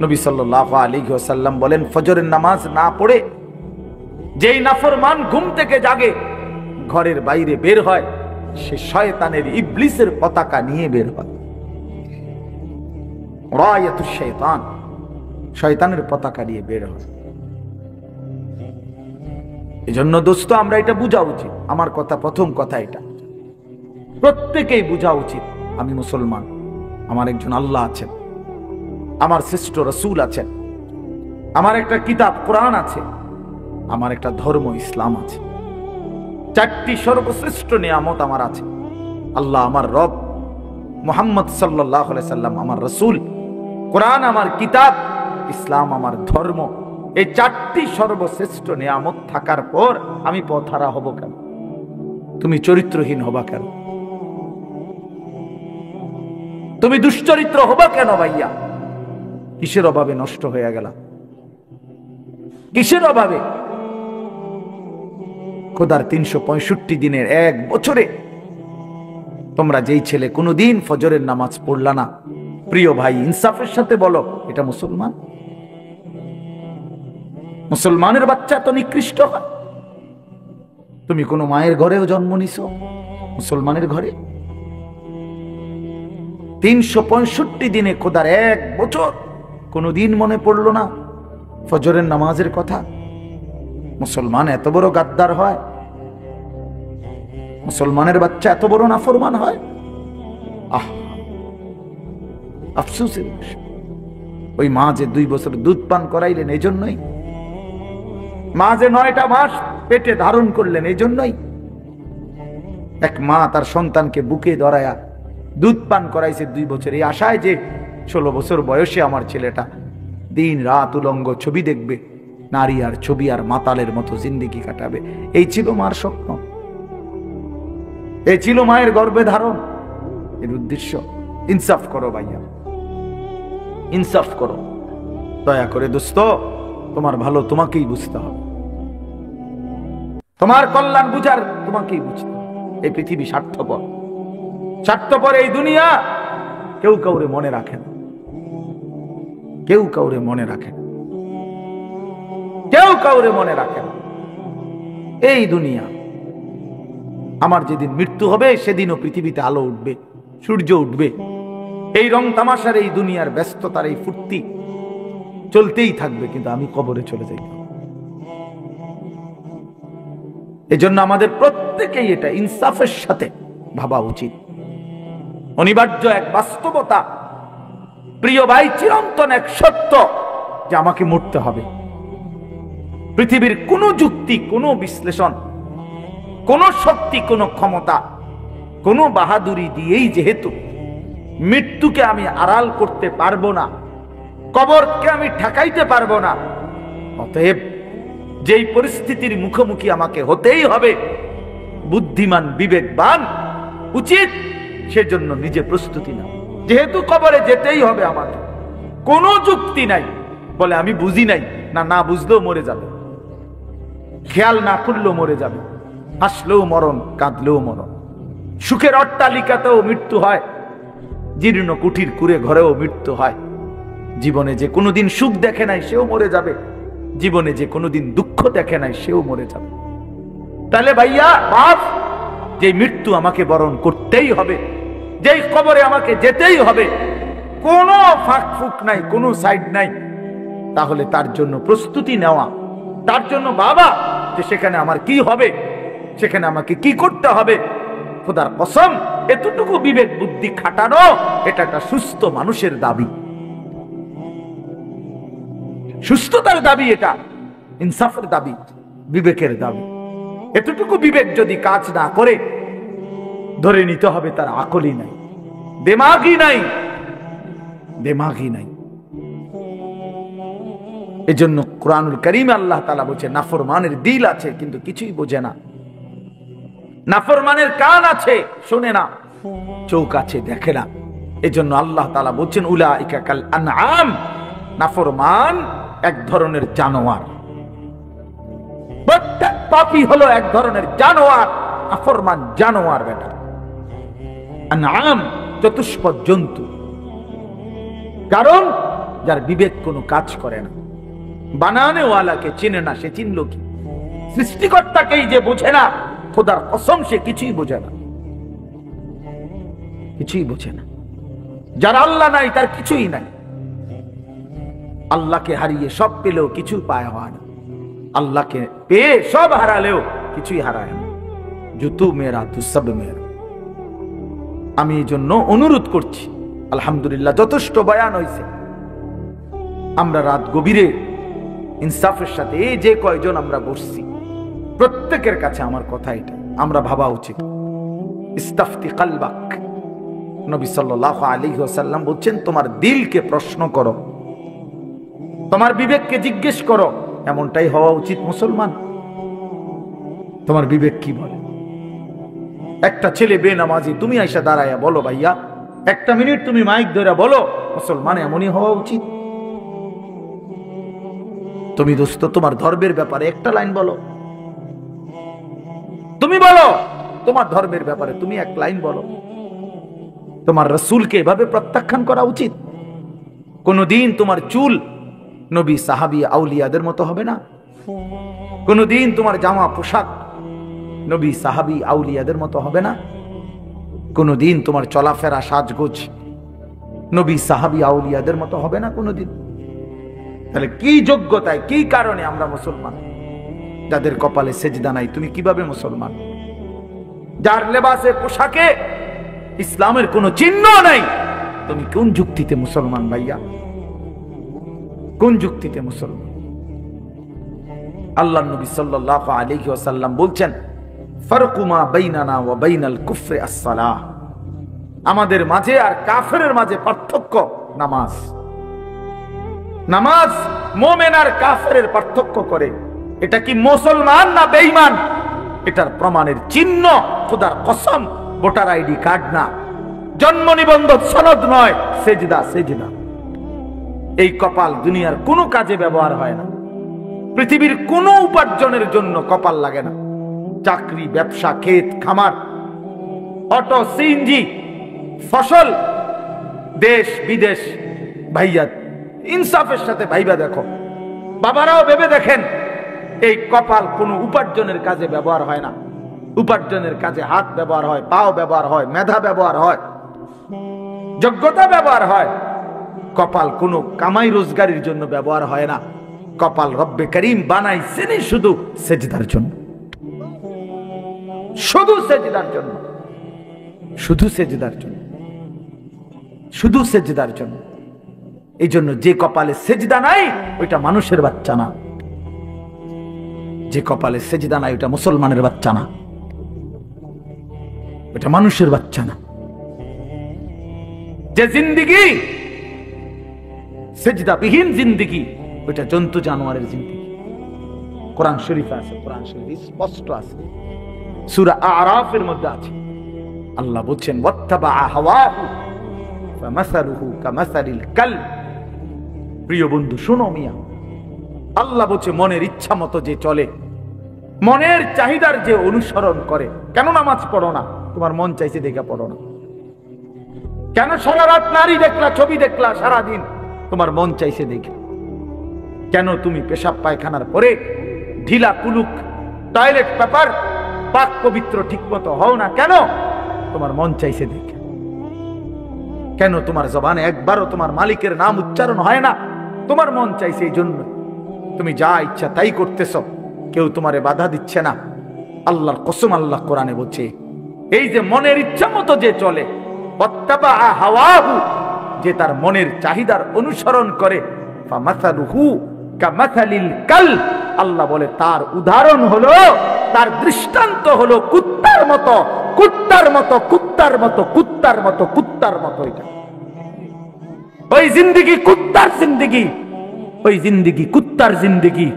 নবী সাল্লাল্লাহু আলাইহি ওয়াসাল্লাম বলেন, ফজরের নামাজ না পড়ে যেই নাফরমান ঘুম থেকে জাগে, ঘরের বাইরে বের হয়, সে শয়তানের, ইবলিসের পতাকা নিয়ে বের হয়। রায়াতুশ শাইতান, শয়তানের পতাকা নিয়ে বের হয়। এজন্য দোস্ত, আমরা এটা বুঝা উচিত। আমার কথা, প্রথম কথা এটা প্রত্যেকেই বুঝা উচিত, আমি মুসলমান, আমার একজন আল্লাহ আছেন, আমার শ্রেষ্ঠ রাসূল আছেন, আমার একটা কিতাব কোরআন আছে, আমার একটা ধর্ম ইসলাম আছে। চারটি সর্বশ্রেষ্ঠ নিয়ামত আমার আছে। আল্লাহ আমার রব, মুহাম্মদ সাল্লাল্লাহু আলাইহি সাল্লাম আমার রাসূল, কোরআন আমার কিতাব, ইসলাম আমার ধর্ম। এই চারটি সর্বশ্রেষ্ঠ নিয়ামত থাকার পর আমি পথহারা হব কেন? তুমি চরিত্রহীন হবা কেন? তুমি দুশ্চরিত্র হবা কেন ভাইয়া? কিসের অভাবে নষ্ট হয়ে গেল? কিসের অভাবে? খোদার 365 দিনের এক বছরে তোমরা যেই ছেলে কোনোদিন ফজরের নামাজ পড়লা না, প্রিয় ভাই, ইনসাফের সাথে বলো, এটা মুসলমান? মুসলমানের বাচ্চা তো নিকৃষ্ট হয়। তুমি কোনো মায়ের ঘরেও জন্ম নিছো, মুসলমানের ঘরে? 365 দিনে খোদার এক বছর কোনোদিন মনে পড়লো না ফজরের নামাজের কথা? মুসলমান এত বড় গাদ্দার হয়? মুসলমানের বাচ্চা এত বড় নাফরমান হয়? আহ, আফসোসের বিষয়। ওই মা যে 2 বছর দুধ পান করাইলেন এই জন্যই, মা যে 9টা মাস পেটে ধারণ করলেন এই জন্যই, এক মা তার সন্তানকে বুকে ধরায়া দুধ পান করাইছে 2 বছর, এই আশায় যে 16 বছর বয়সে আমার ছেলেটা দিন রাত উলঙ্গ ছবি দেখবে, নারী আর ছবি আর মাতালের মতো জিন্দেগি কাটাবে। এই ছিল মার স্বপ্ন, এই ছিল মায়ের গর্ভে ধারণ, এর উদ্দেশ্য। ইনসাফ করো ভাইয়া, ইনসাফ করো দয়া করে দোস্ত। তোমার ভালো তোমাকেই বুঝতে হবে, তোমার কল্যাণ বুঝার তোমাকেই বুঝতে হবে। এই পৃথিবী স্বার্থপর, স্বার্থপর এই দুনিয়া। কেউ কাউরে মনে রাখে না, কেউ কাউরে মনে রাখে না, কেউ কাউরে মনে রাখে না। এই দুনিয়া, আমার যেদিন মৃত্যু হবে সেদিনও পৃথিবীতে আলো উঠবে, সূর্য উঠবে। এই রং তামাশার, এই দুনিয়ার ব্যস্ততার, এই ফুর্তি চলতেই থাকবে, কিন্তু আমি কবরে চলে যাই। এজন্য আমাদের প্রত্যেকেই এটা ইনসাফের সাথে ভাবা উচিত। অনিবার্য এক বাস্তবতা, প্রিয় ভাই, চিরন্তন এক সত্য যে আমাকে মরতে হবে। পৃথিবীর কোনো যুক্তি, কোনো বিশ্লেষণ, কোনো শক্তি, কোনো ক্ষমতা, কোনো বাহাদুরি দিয়েই যেহেতু মৃত্যুকে আমি আড়াল করতে পারবো না, কবরকে আমি ঠেকাইতে পারবো না, অতএব যেই পরিস্থিতির মুখোমুখি আমাকে হতেই হবে, বুদ্ধিমান বিবেকবান উচিত সেজন্য নিজে প্রস্তুতি না। যেহেতু কবরে যেতেই হবে আমাকে, কোনো যুক্তি নাই বলে আমি বুঝি নাই, না, না বুঝলেও মরে যাবে, খেয়াল না করলেও মরে যাবে, হাসলেও মরণ, কাঁদলেও মরণ। সুখের অট্টালিকাতেও মৃত্যু হয়, জীর্ণ কুঠির কুড়ে ঘরেও মৃত্যু হয়। জীবনে যে কোনোদিন সুখ দেখে নাই সেও মরে যাবে, জীবনে যে কোনোদিন দুঃখ দেখে নাই সেও মরে যাবে। তাহলে ভাইয়া বাপ, যে মৃত্যু আমাকে বরণ করতেই হবে, যেই কবরে আমাকে যেতেই হবে, কোনো ফাঁক ফুক নাই, কোনো সাইড নাই, তাহলে তার জন্য প্রস্তুতি নেওয়া, তার জন্য বাবা যে সেখানে আমার কি হবে, সেখানে আমাকে কি করতে হবে, খোদার কসম এতটুকু বিবেক বুদ্ধি খাটানো, এটা একটা সুস্থ মানুষের দাবি, সুস্থতার দাবি, এটা ইনসাফের দাবি, বিবেকের দাবি। এতটুকু বিবেক যদি কাজ না করে, ধরে নিতে হবে তার আকলই নাই, দিমাগই নাই, দিমাগই নাই। এজন্য কুরআনুল কারীমে আল্লাহ তাআলা বলেছে, নাফরমানের দিল আছে কিন্তু কিছুই বোঝে না, নাফরমানের কান আছে শোনে না, চোখ আছে দেখে না। এজন্য আল্লাহ তাআলা বলেছেন, উলাইকা কাল আনআম, নাফরমান এক ধরনের জানোয়ার। প্রত্যেক পাপী হলো এক ধরনের জানোয়ার, নাফরমান জানোয়ার বেটা। আনআম চতুষ্পদ জন্তু, কারণ যার বিবেক কোনো কাজ করে না। বানানেওয়ালাকে চেনে না, সে চিনল কি? সৃষ্টিকর্তাকেই যে বোঝে না, খোদার কসম সে কিছুই বোঝে না, কিছুই বোঝে না। যার আল্লাহ নাই তার কিছুই নাই। আল্লাহকে হারিয়ে সব পেলেও কিছু পায় হয় না, আল্লাহকে পেয়ে সব হারালেও কিছুই হারায় না। জুতু মেরা তু সব মেরা। আমি এই জন্য অনুরোধ করছি, আলহামদুলিল্লাহ যথেষ্ট বয়ান হয়েছে। আমরা রাত গভীরে ইনসাফের সাথে এই যে কয়জন আমরা বসছি, প্রত্যেকের কাছে আমার কথা এটা, আমরা ভাবা উচিত। ইস্তাফতি কালবাক, নবী সাল্লাল্লাহু আলাইহি ওয়াসাল্লাম বলছেন, তোমার দিলকে প্রশ্ন করো, তোমার বিবেককে জিজ্ঞেস করো। এমনটাই হওয়া উচিত মুসলমান। তোমার বিবেক কি বলে? একটা ছেলে বেনামাজি, তুমি আইসা দাঁড়ায়া বলো, ভাইয়া একটা মিনিট তুমি মাইক ধরে বলো, মুসলমান এমনই হওয়া উচিত। তুমি দোস্ত তোমার ধর্মের ব্যাপারে একটা লাইন বলো, তুমি বলো তোমার ধর্মের ব্যাপারে তুমি এক লাইন বলো। তোমার রাসূলকে এভাবে প্রত্যাখ্যান করা উচিত। কোনদিন তোমার চুল নবী সাহাবী আউলিয়াদের মতো হবে না। কোনদিন তোমার জামা পোশাক নবী সাহাবী আউলিয়াদের মতো হবে না। কোনদিন তোমার চলাফেরা সাজগোজ নবী সাহাবী আউলিয়াদের মতো হবে না কোনদিন। তাহলে কি যোগ্যতায়, কি কারণে আমরা মুসলমান? যাদের কপালে সেজদা নাই, তুমি কিভাবে মুসলমান? যার লেবাসে পোশাকে ইসলামের কোনো চিহ্ন নাই, তুমি কোন যুক্তিতে মুসলমান ভাইয়া? কোন যুক্তিতে মুসলমান? আল্লাহ নবী সাল্লাল্লাহু আলাইহি ওয়াসাল্লাম বলছেন, ফারকু মা বাইনানা ওয়া বাইনাল কুফরি আস-সালাহ। আমাদের মাঝে আর কাফেরের মাঝে পার্থক্য নামাজ। নামাজ মুমিন আর কাফেরের পার্থক্য করে। এটা কি মুসলমান না বেঈমান? এটার প্রমাণের চিহ্ন খোদার কসম ভোটার আইডি কার্ড না, জন্ম নিবন্ধন সনদ নয়, সেজদা। সেজদা এই কপাল দুনিয়ার কোনো কাজে ব্যবহার হয় না। পৃথিবীর কোনো উপার্জনের জন্য কপাল লাগে না। চাকরি, ব্যবসা, ক্ষেত খামার, অটো, সিএনজি, ফসল, দেশ বিদেশ, ভাইয়া ইনসাফের সাথে ভাইবা দেখো, বাবারাও ভেবে দেখেন, এই কপাল কোনো উপার্জনের কাজে ব্যবহার হয় না। উপার্জনের কাজে হাত ব্যবহার হয়, পাও ব্যবহার হয়, মেধা ব্যবহার হয়, যোগ্যতা ব্যবহার হয়। কপাল কোনো কামাই রোজগারের জন্য ব্যবহার হয় না। কপাল রব্বে করিম বানাইছেন শুধু সেজদার জন্য, শুধু সেজদার জন্য, শুধু সেজদার জন্য, শুধু সেজদার জন্য। এই জন্য যে কপালে সেজদা নাই ওইটা মানুষের বাচ্চা না। যে কপালে সেজদা নাই ওটা মুসলমানের বাচ্চা না, ওটা মানুষের বাচ্চা না। যে জিন্দেগি সেজদা বিহীন জিন্দেগি, ওইটা জন্তু জানোয়ারের জিন্দেগি। কোরআন শরীফে আছে, কোরআন শরীফে স্পষ্ট আছে, সূরা আরাফের মধ্যে আছে। আল্লাহ বলছেন, ওয়াত্তাবা হাওয়াহু ফামাসালুহু কামাসালিল কালব। প্রিয় বন্ধু শোনো মিয়া, আল্লাহ বলছে মনের ইচ্ছা মতো যে চলে, মনের চাহিদার যে অনুসরণ করে। কেন নামাজ পড়ো না? তোমার মন চাইছে দেখে পড়ো না। কেন সারা রাত নারী দেখলা, ছবি দেখলা সারাদিন? তোমার মন চাইছে দেখে। কেন তুমি পেশাব পায়খানার পরে ঢিলা কুলুক টয়লেট পেপার পাক পবিত্র ঠিক মতো হও না? কেন? তোমার মন চাইছে দেখে। কেন তোমার জবানে একবারও তোমার মালিকের নাম উচ্চারণ হয় না? তোমার মন চাইছে এই জন্য। তুমি যা ইচ্ছা তাই করতেছ, কেউ তোমারে বাধা দিচ্ছে না। আল্লাহর কসম, আল্লাহ কোরআনে বলছে, এই যে মনের ইচ্ছা মতো যে চলে, ওয়াত্তাবা হাওয়াহু, যে তার মনের চাহিদার অনুসরণ করে, ফামাসালুহু কামাসালিল কালব। আল্লাহ বলে তার উদাহরণ হলো, তার দৃষ্টান্ত হলো কুত্তার মতো, কুত্তার মতো, কুত্তার মতো, কুত্তার মতো, কুত্তার মতো। এটা ওই জিন্দেগি কুত্তার জিন্দেগি, ওই জিন্দেগি কুত্তার জিন্দেগি,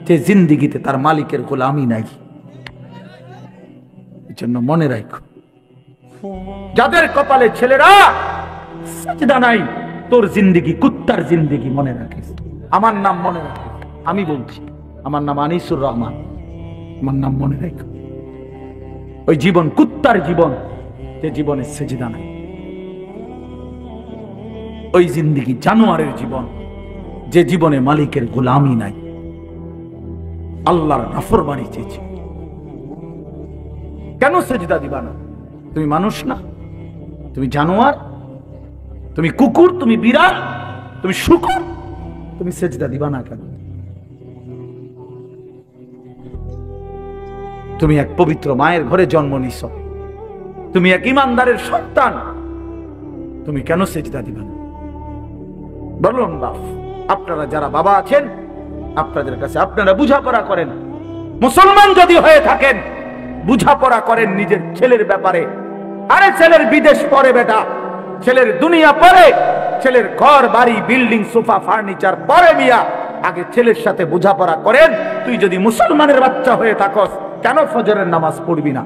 যে জিন্দেগিতে তার মালিকের গোলামি নাই। এজন্য মনে রাখো, যাদের কপালে ছেলেরা সেজদা নাই, তোর জিন্দেগি কুত্তার জিন্দেগি। মনে রাখিস, আমার নাম মনে রাখিস, আমি বলছি, আমার নাম আনিসুর রহমান, আমার নাম মনে রাখো। ওই জীবন কুত্তার জীবন, যে জীবনে সেজদা নাই। ওই জিন্দেগি জানোয়ারের জীবন। যে জীবনে মালিকের গোলামি নাই, আল্লাহর নাফরমানি চেয়েছে। কেন সেজদা দিবা না? তুমি মানুষ না? তুমি জানোয়ার? তুমি কুকুর? তুমি বিড়াল? তুমি শূকর? তুমি সেজদা দিবা না কেন? তুমি এক পবিত্র মায়ের ঘরে জন্ম নিছ, তুমি এক ইমানদারের সন্তান, তুমি কেন সেজদা দিবা না? বলুন বাপ, আপনারা যারা বাবা আছেন, আপনাদের কাছে আপনারা বুঝাপড়া করেন। মুসলমান যদি হয়ে থাকেন, বুঝাপড়া করেন নিজের ছেলের ব্যাপারে। আরে ছেলের বিদেশ পরে বেটা, ছেলের দুনিয়া পরে, ছেলের ঘর বাড়ি বিল্ডিং সোফা ফার্নিচার পরে মিয়া, আগে ছেলের সাথে বুঝাপড়া করেন। তুই যদি মুসলমানের বাচ্চা হয়ে থাকস, কেন ফজরের নামাজ পড়বি না?